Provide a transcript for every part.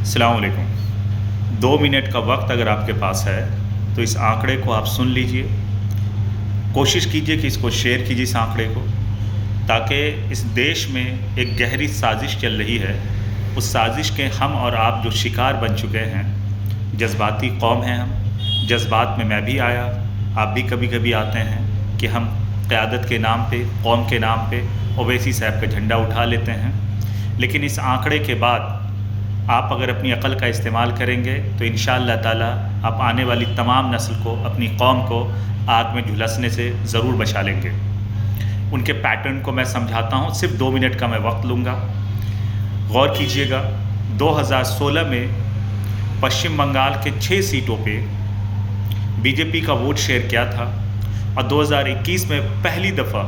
अस्सलाम वालेकुम। 2 मिनट का वक्त अगर आपके पास है तो इस आंकड़े को आप सुन लीजिए। कोशिश कीजिए कि इसको शेयर कीजिए इस आंकड़े को, ताकि इस देश में एक गहरी साजिश चल रही है। उस साजिश के हम और आप जो शिकार बन चुके हैं। जज्बाती कौम हैं हम, जज्बात में मैं भी आया, आप भी कभी कभी आते हैं कि हम क़यादत के नाम पे, कौम के नाम पे ओवैसी साहब का झंडा उठा लेते हैं। लेकिन इस आंकड़े के बाद आप अगर अपनी अक़ल का इस्तेमाल करेंगे तो इंशाअल्लाह ताला आप आने वाली तमाम नस्ल को, अपनी कौम को आग में झुलसने से ज़रूर बचा लेंगे। उनके पैटर्न को मैं समझाता हूँ, सिर्फ 2 मिनट का मैं वक्त लूँगा। गौर कीजिएगा, 2016 में पश्चिम बंगाल के 6 सीटों पे बीजेपी का वोट शेयर क्या था, और 2021 में पहली दफ़ा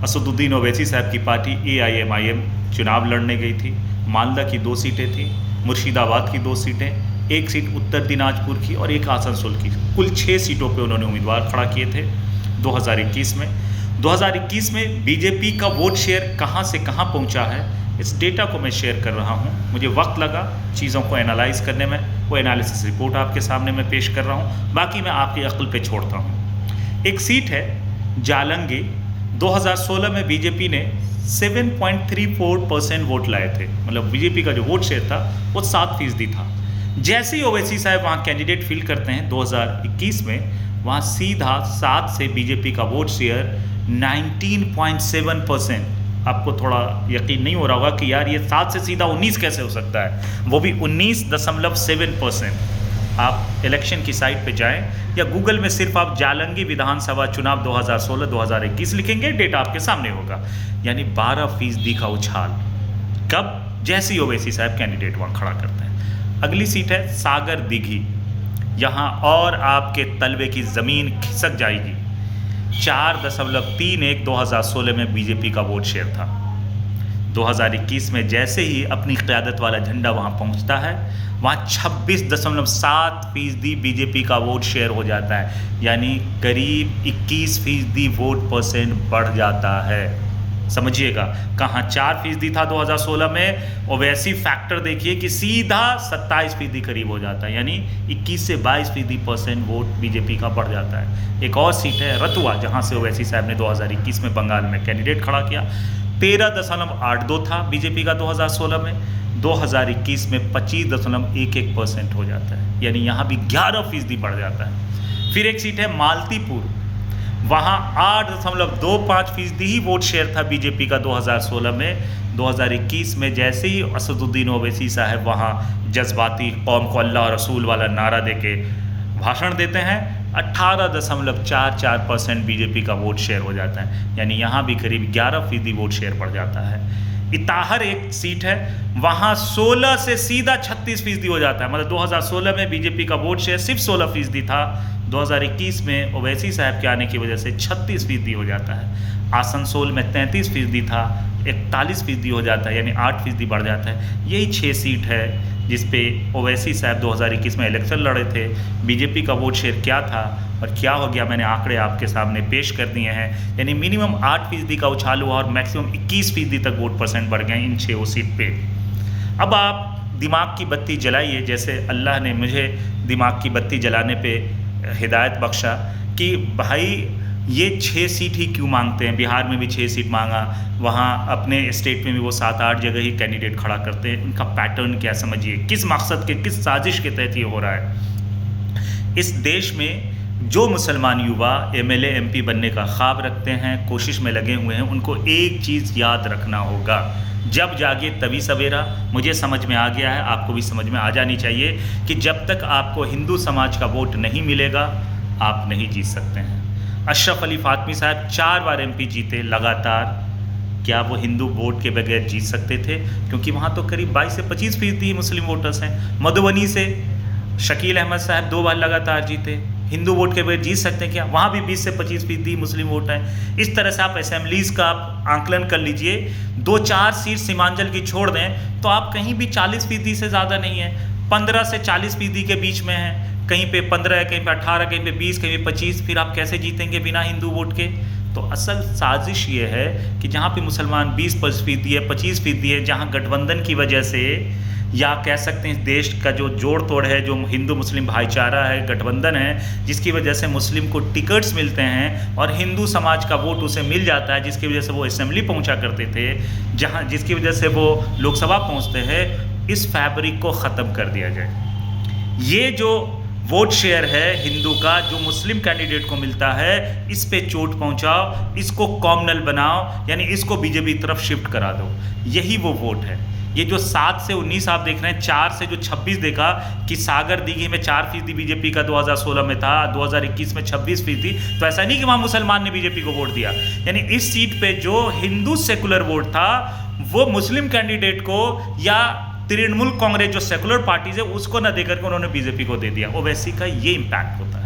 असदुद्दीन ओवैसी साहब की पार्टी AIMIM चुनाव लड़ने गई थी। मालदा की 2 सीटें थी, मुर्शिदाबाद की 2 सीटें, 1 सीट उत्तर दिनाजपुर की और 1 आसनसोल की। कुल 6 सीटों पे उन्होंने उम्मीदवार खड़ा किए थे 2021 में। 2021 में बीजेपी का वोट शेयर कहाँ से कहाँ पहुँचा है, इस डेटा को मैं शेयर कर रहा हूँ। मुझे वक्त लगा चीज़ों को एनालाइज करने में, वो एनालिसिस रिपोर्ट आपके सामने मैं पेश कर रहा हूँ, बाकी मैं आपकी अक़ल पे छोड़ता हूँ। एक सीट है जालंगी, 2016 में बीजेपी ने 7.34% वोट लाए थे। मतलब बीजेपी का जो वोट शेयर था वो 7% था। जैसे ही ओवैसी साहब वहाँ कैंडिडेट फिल करते हैं 2021 में, वहाँ सीधा 7 से बीजेपी का वोट शेयर 19.7%। आपको थोड़ा यकीन नहीं हो रहा होगा कि यार ये 7 से सीधा 19 कैसे हो सकता है, वो भी 19.7%। आप इलेक्शन की साइट पे जाएं या गूगल में सिर्फ आप जालंगी विधानसभा चुनाव 2016-2021 लिखेंगे, डेटा आपके सामने होगा। यानी 12% का उछाल। कब? जैसे ही ओवैसी साहब कैंडिडेट वहाँ खड़ा करते हैं। अगली सीट है सागर दिघी। यहाँ और आपके तलवे की ज़मीन खिसक जाएगी। 4.31 2016 में बीजेपी का वोट शेयर था। 2021 में जैसे ही अपनी क़यादत वाला झंडा वहाँ पहुँचता है, वहाँ 26.7% बीजेपी का वोट शेयर हो जाता है। यानी करीब 21% वोट परसेंट बढ़ जाता है। समझिएगा, कहाँ 4% था 2016 में, और वैसी फैक्टर देखिए कि सीधा 27% करीब हो जाता है। यानी 21 से 22% वोट बीजेपी का बढ़ जाता है। एक और सीट है रतुआ, जहाँ से ओवैसी साहब ने 2021 में बंगाल में कैंडिडेट खड़ा किया। 13.82 था बीजेपी का 2016 में, 2021 में 25.11% हो जाता है। यानी यहाँ भी 11% बढ़ जाता है। फिर एक सीट है मालतीपुर, वहाँ 8.25% ही वोट शेयर था बीजेपी का 2016 में। 2021 में जैसे ही असदुद्दीन ओवैसी साहब वहाँ जज्बाती कौम को अल्लाह और रसूल वाला नारा देके भाषण देते हैं, 18.44% बीजेपी का वोट शेयर हो जाता है। यानी यहाँ भी करीब 11% वोट शेयर बढ़ जाता है। इताहर एक सीट है, वहाँ 16 से सीधा 36% हो जाता है। मतलब 2016 में बीजेपी का वोट शेयर सिर्फ 16% था, 2021 में ओवैसी साहब के आने की वजह से 36% हो जाता है। आसनसोल में 33% था, 41% हो जाता है, यानी 8% बढ़ जाता है। यही 6 सीट है जिस पे ओवैसी साहब 2021 में इलेक्शन लड़े थे। बीजेपी का वोट शेयर क्या था और क्या हो गया, मैंने आंकड़े आपके सामने पेश कर दिए हैं। यानी मिनिमम 8% का उछाल हुआ और मैक्सिमम 21% तक वोट परसेंट बढ़ गए इन 6 सीट पे। अब आप दिमाग की बत्ती जलाइए, जैसे अल्लाह ने मुझे दिमाग की बत्ती जलाने पे हिदायत बख्शा कि भाई ये 6 सीट ही क्यों मांगते हैं। बिहार में भी 6 सीट मांगा, वहाँ अपने स्टेट में भी वो 7-8 जगह ही कैंडिडेट खड़ा करते हैं। उनका पैटर्न क्या, समझिए किस मकसद के, किस साजिश के तहत ये हो रहा है। इस देश में जो मुसलमान युवा MLA MP बनने का ख्वाब रखते हैं, कोशिश में लगे हुए हैं, उनको एक चीज़ याद रखना होगा, जब जागे तभी सवेरा। मुझे समझ में आ गया है, आपको भी समझ में आ जानी चाहिए कि जब तक आपको हिंदू समाज का वोट नहीं मिलेगा, आप नहीं जीत सकते हैं। अशरफ अली फातमी साहब 4 बार MP जीते लगातार। क्या वो हिंदू वोट के बगैर जीत सकते थे? क्योंकि वहाँ तो करीब 22 से 25% ही मुस्लिम वोटर्स हैं। मधुबनी से शकील अहमद साहब 2 बार लगातार जीते। हिंदू वोट के बगैर जीत सकते हैं क्या? वहाँ भी 20 से 25% मुस्लिम वोट है। इस तरह से आप असेंबलीज़ का आप आंकलन कर लीजिए। 2-4 सीट सीमांचल की छोड़ दें तो आप कहीं भी 40% से ज़्यादा नहीं है, 15 से 40% के बीच में है। कहीं पे 15 है, कहीं पे 18, कहीं पे 20, कहीं पे 25। फिर आप कैसे जीतेंगे बिना हिंदू वोट के? तो असल साजिश ये है कि जहाँ पे मुसलमान 20% है, 25% है, जहाँ गठबंधन की वजह से या कह सकते हैं देश का जो जोड़ तोड़ है, जो हिंदू मुस्लिम भाईचारा है, गठबंधन है, जिसकी वजह से मुस्लिम को टिकट्स मिलते हैं और हिंदू समाज का वोट उसे मिल जाता है, जिसकी वजह से वो असेंबली पहुंचा करते थे, जिसकी वजह से वो लोकसभा पहुंचते हैं, इस फैब्रिक को ख़त्म कर दिया जाए। ये जो वोट शेयर है हिंदू का जो मुस्लिम कैंडिडेट को मिलता है, इस पे चोट पहुंचाओ, इसको कॉमनल बनाओ, यानी इसको बीजेपी की तरफ शिफ्ट करा दो। यही वो वोट है। ये जो 7 से 19 आप देख रहे हैं, 4 से जो 26 देखा कि सागर दीघी में 4% बीजेपी का 2016 में था, 2021 में 26%, तो ऐसा नहीं कि वहाँ मुसलमान ने बीजेपी को वोट दिया। यानी इस सीट पे जो हिंदू सेकुलर वोट था वो मुस्लिम कैंडिडेट को या तृणमूल कांग्रेस जो सेकुलर पार्टीज है उसको ना देकर के उन्होंने बीजेपी को दे दिया। ओवैसी का ये इम्पैक्ट होता है।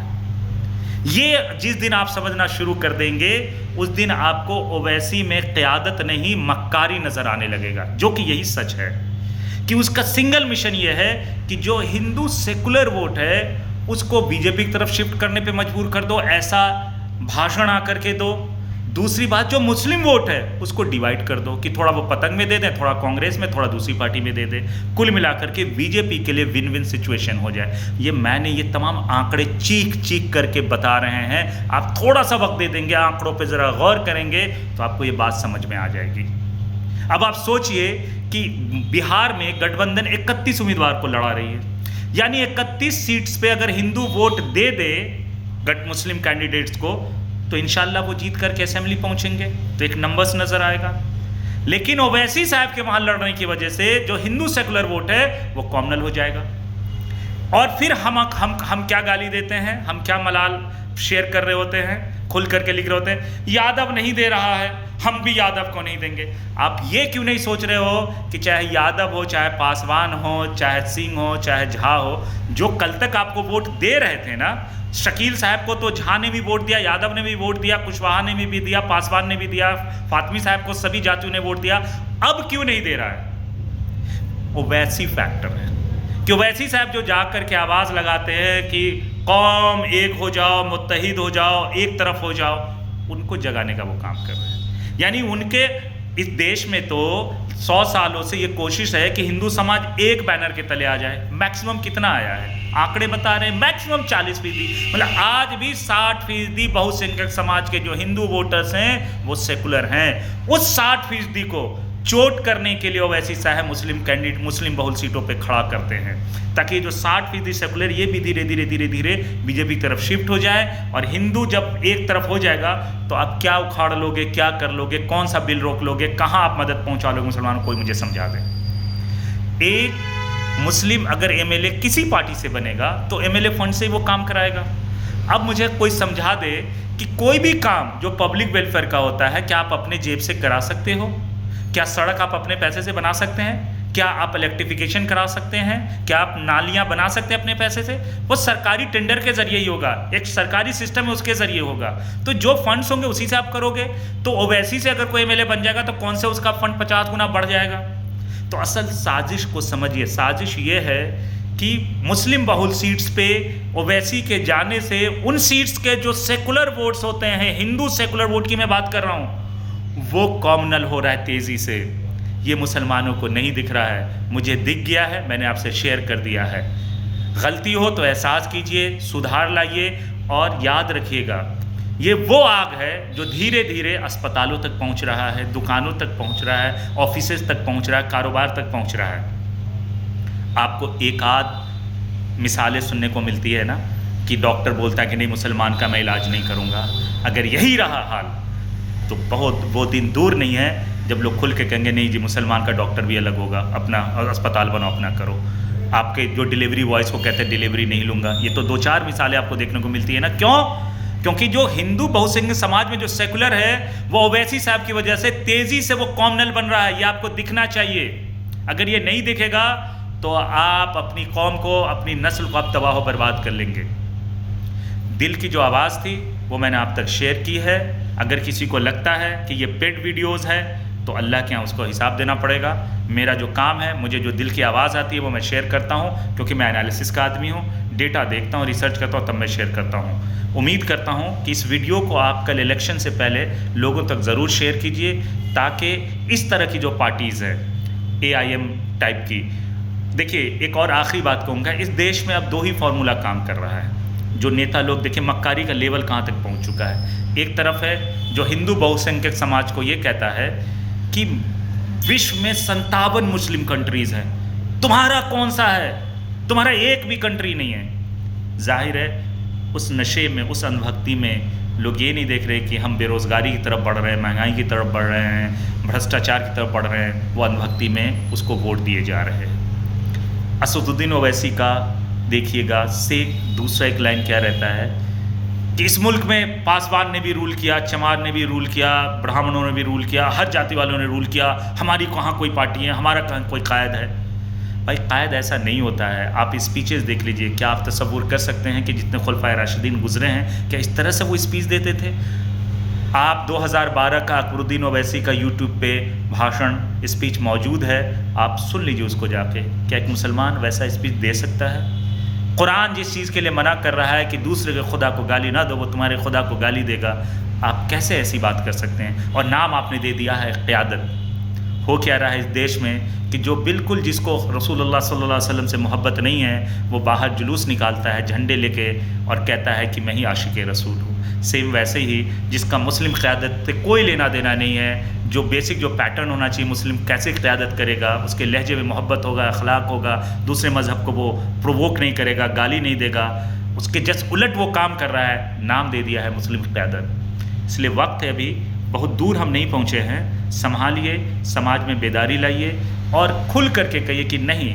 ये जिस दिन आप समझना शुरू कर देंगे उस दिन आपको ओवैसी में क़यादत नहीं मक्कारी नजर आने लगेगा, जो कि यही सच है कि उसका सिंगल मिशन ये है कि जो हिंदू सेकुलर वोट है उसको बीजेपी की तरफ शिफ्ट करने पे मजबूर कर दो, ऐसा भाषण आकर के दो। दूसरी बात, जो मुस्लिम वोट है उसको डिवाइड कर दो कि थोड़ा वो पतंग में दे दें, थोड़ा कांग्रेस में, थोड़ा दूसरी पार्टी में दे दें। कुल मिलाकर के बीजेपी के लिए विन विन सिचुएशन हो जाए। मैंने ये तमाम आंकड़े चीख करके बता रहे हैं। आप थोड़ा सा वक्त दे देंगे, आंकड़ों पे ज़रा गौर करेंगे तो आपको ये बात समझ में आ जाएगी। अब आप सोचिए कि बिहार में गठबंधन 31 उम्मीदवार को लड़ा रही है, यानी 31 सीट्स पे अगर हिंदू वोट दे दे मुस्लिम कैंडिडेट्स को तो इंशाल्लाह वो जीत करके असेंबली पहुंचेंगे, तो एक नंबर्स नजर आएगा। लेकिन ओवैसी साहब के वहां लड़ने की वजह से जो हिंदू सेकुलर वोट है वो कॉमनल हो जाएगा। और फिर हम क्या गाली देते हैं, हम क्या मलाल शेयर कर रहे होते हैं, खुल करके लिख रहे होते हैं, यादव नहीं दे रहा है, हम भी यादव को नहीं देंगे। आप ये क्यों नहीं सोच रहे हो कि चाहे यादव हो, चाहे पासवान हो, चाहे सिंह हो, चाहे झा हो, जो कल तक आपको वोट दे रहे थे ना, शकील साहब को तो झा ने भी वोट दिया, यादव ने भी वोट दिया, कुशवाहा ने भी दिया, पासवान ने भी दिया, फातमी साहब को सभी जातियों ने वोट दिया, अब क्यों नहीं दे रहा है? ओवैसी फैक्टर है कि ओवैसी साहब जो जाकर के आवाज़ लगाते हैं कि कौम एक हो जाओ, मुत्तहिद हो जाओ, एक तरफ हो जाओ, उनको जगाने का वो काम कर रहे हैं। यानी उनके इस देश में तो 100 सालों से ये कोशिश है कि हिंदू समाज एक बैनर के तले आ जाए। मैक्सिमम कितना आया है? आंकड़े बता रहे हैं मैक्सिमम 40%। मतलब आज भी 60% बहुसंख्यक समाज के जो हिंदू वोटर्स हैं वो सेकुलर हैं। उस 60% को चोट करने के लिए ओवैसी साहब मुस्लिम कैंडिडेट मुस्लिम बहुल सीटों पे खड़ा करते हैं, ताकि जो 60% सेकुलर ये भी धीरे धीरे बीजेपी की तरफ शिफ्ट हो जाए। और हिंदू जब एक तरफ हो जाएगा तो आप क्या उखाड़ लोगे, क्या कर लोगे, कौन सा बिल रोक लोगे, कहाँ आप मदद पहुँचा लोगे मुसलमानों को, कोई मुझे समझा दे। एक मुस्लिम अगर एमएलए किसी पार्टी से बनेगा तो एमएलए फंड से वो काम कराएगा। अब मुझे कोई समझा दे कि कोई भी काम जो पब्लिक वेलफेयर का होता है क्या आप अपने जेब से करा सकते हो? क्या सड़क आप अपने पैसे से बना सकते हैं? क्या आप इलेक्ट्रिफिकेशन करा सकते हैं? क्या आप नालियां बना सकते हैं अपने पैसे से? वो सरकारी टेंडर के जरिए ही होगा, एक सरकारी सिस्टम है उसके जरिए होगा। तो जो फंड्स होंगे उसी से आप करोगे। तो ओवैसी से अगर कोई एमएलए बन जाएगा तो कौन से उसका फंड 50 गुना बढ़ जाएगा। तो असल साजिश को समझिए। साजिश ये है कि मुस्लिम बहुल सीट्स पे ओवैसी के जाने से उन सीट्स के जो सेकुलर वोट्स होते हैं, हिंदू सेकुलर वोट की मैं बात कर रहा हूँ, वो कॉमनल हो रहा है तेज़ी से। ये मुसलमानों को नहीं दिख रहा है, मुझे दिख गया है, मैंने आपसे शेयर कर दिया है। गलती हो तो एहसास कीजिए, सुधार लाइए और याद रखिएगा ये वो आग है जो धीरे धीरे अस्पतालों तक पहुंच रहा है, दुकानों तक पहुंच रहा है, ऑफिसेज तक पहुंच रहा है, कारोबार तक पहुंच रहा है। आपको एक आध मिसालें सुनने को मिलती है ना कि डॉक्टर बोलता है कि नहीं मुसलमान का मैं इलाज नहीं करूंगा। अगर यही रहा हाल तो बहुत वो दिन दूर नहीं है जब लोग खुल के कहेंगे नहीं जी मुसलमान का डॉक्टर भी अलग होगा, अपना अस्पताल बनाओ, अपना करो। आपके जो डिलीवरी बॉयज़ को कहते हैं डिलीवरी नहीं लूँगा, ये तो 2-4 मिसालें आपको देखने को मिलती है ना। क्यों? क्योंकि जो हिंदू बहुसंख्यक समाज में जो सेकुलर है वो ओवैसी साहब की वजह से तेज़ी से वो कॉमनल बन रहा है। ये आपको दिखना चाहिए। अगर ये नहीं दिखेगा तो आप अपनी कौम को, अपनी नस्ल को आप तबाह बर्बाद कर लेंगे। दिल की जो आवाज़ थी वो मैंने आप तक शेयर की है। अगर किसी को लगता है कि ये पेड वीडियोज़ है तो अल्लाह के यहाँ उसको हिसाब देना पड़ेगा। मेरा जो काम है, मुझे जो दिल की आवाज़ आती है वो मैं शेयर करता हूँ, क्योंकि मैं एनालिसिस का आदमी हूँ, डेटा देखता हूँ, रिसर्च करता हूँ, तब मैं शेयर करता हूँ। उम्मीद करता हूँ कि इस वीडियो को आप कल इलेक्शन से पहले लोगों तक ज़रूर शेयर कीजिए, ताकि इस तरह की जो पार्टीज़ है AIM टाइप की, देखिए, एक और आखिरी बात कहूँगा, इस देश में अब 2 ही फार्मूला काम कर रहा है। जो नेता लोग, देखिए मक्कारी का लेवल कहाँ तक पहुँच चुका है। एक तरफ है जो हिंदू बहुसंख्यक समाज को ये कहता है कि विश्व में 57 मुस्लिम कंट्रीज़ हैं, तुम्हारा कौन सा है, तुम्हारा एक भी कंट्री नहीं है। जाहिर है उस नशे में, उस अंधभक्ति में लोग ये नहीं देख रहे कि हम बेरोज़गारी की तरफ बढ़ रहे हैं, महंगाई की तरफ बढ़ रहे हैं, भ्रष्टाचार की तरफ बढ़ रहे हैं, वो अंधभक्ति में उसको वोट दिए जा रहे हैं। असदुद्दीन ओवैसी का देखिएगा से दूसरा एक लाइन क्या रहता है कि इस मुल्क में पासवान ने भी रूल किया, चमार ने भी रूल किया, ब्राह्मणों ने भी रूल किया, हर जाति वालों ने रूल किया, हमारी कहाँ कोई पार्टी है, हमारा कहाँ कोई कायद है। भाई कायद ऐसा नहीं होता है। आप स्पीचेस देख लीजिए, क्या आप तसव्वुर कर सकते हैं कि जितने खुलफाए राशिदीन गुजरे हैं, क्या इस तरह से वो स्पीच देते थे? आप 2012 का अकबरुद्दीन ओवैसी का यूट्यूब पे भाषण स्पीच मौजूद है, आप सुन लीजिए उसको जाके। क्या एक मुसलमान वैसा स्पीच दे सकता है? कुरान जिस चीज़ के लिए मना कर रहा है कि दूसरे के खुदा को गाली ना दो, वो तुम्हारे खुदा को गाली देगा, आप कैसे ऐसी बात कर सकते हैं? और नाम आपने दे दिया है क़यादत। हो क्या रहा है इस देश में कि जो बिल्कुल जिसको रसूलुल्लाह सल्लल्लाहु अलैहि वसल्लम से मोहब्बत नहीं है, वो बाहर जुलूस निकालता है झंडे लेके और कहता है कि मैं ही आशिक़ रसूल हूँ। सेम वैसे ही जिसका मुस्लिम क़यादत से कोई लेना देना नहीं है, जो बेसिक जो पैटर्न होना चाहिए मुस्लिम कैसे क़यादत करेगा, उसके लहजे में मोहब्बत होगा, अखलाक होगा, दूसरे मज़हब को वो प्रोवोक नहीं करेगा, गाली नहीं देगा, उसके जस्ट उलट वो काम कर रहा है, नाम दे दिया है मुस्लिम क़यादत। इसलिए वक्त है, अभी बहुत दूर हम नहीं पहुँचे हैं। संभालिए, समाज में बेदारी लाइए और खुल करके कहिए कि नहीं,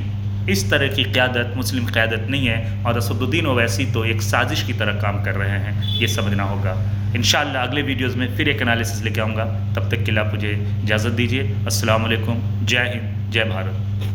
इस तरह की क़यादत मुस्लिम क़यादत नहीं है और असदुद्दीन ओवैसी तो एक साजिश की तरह काम कर रहे हैं, ये समझना होगा। इंशाअल्लाह अगले वीडियोज़ में फिर एक एनालिसिस लेके आऊँगा। तब तक के लिए आप मुझे इजाज़त दीजिए। अस्सलाम वालेकुम, जय हिंद, जय भारत।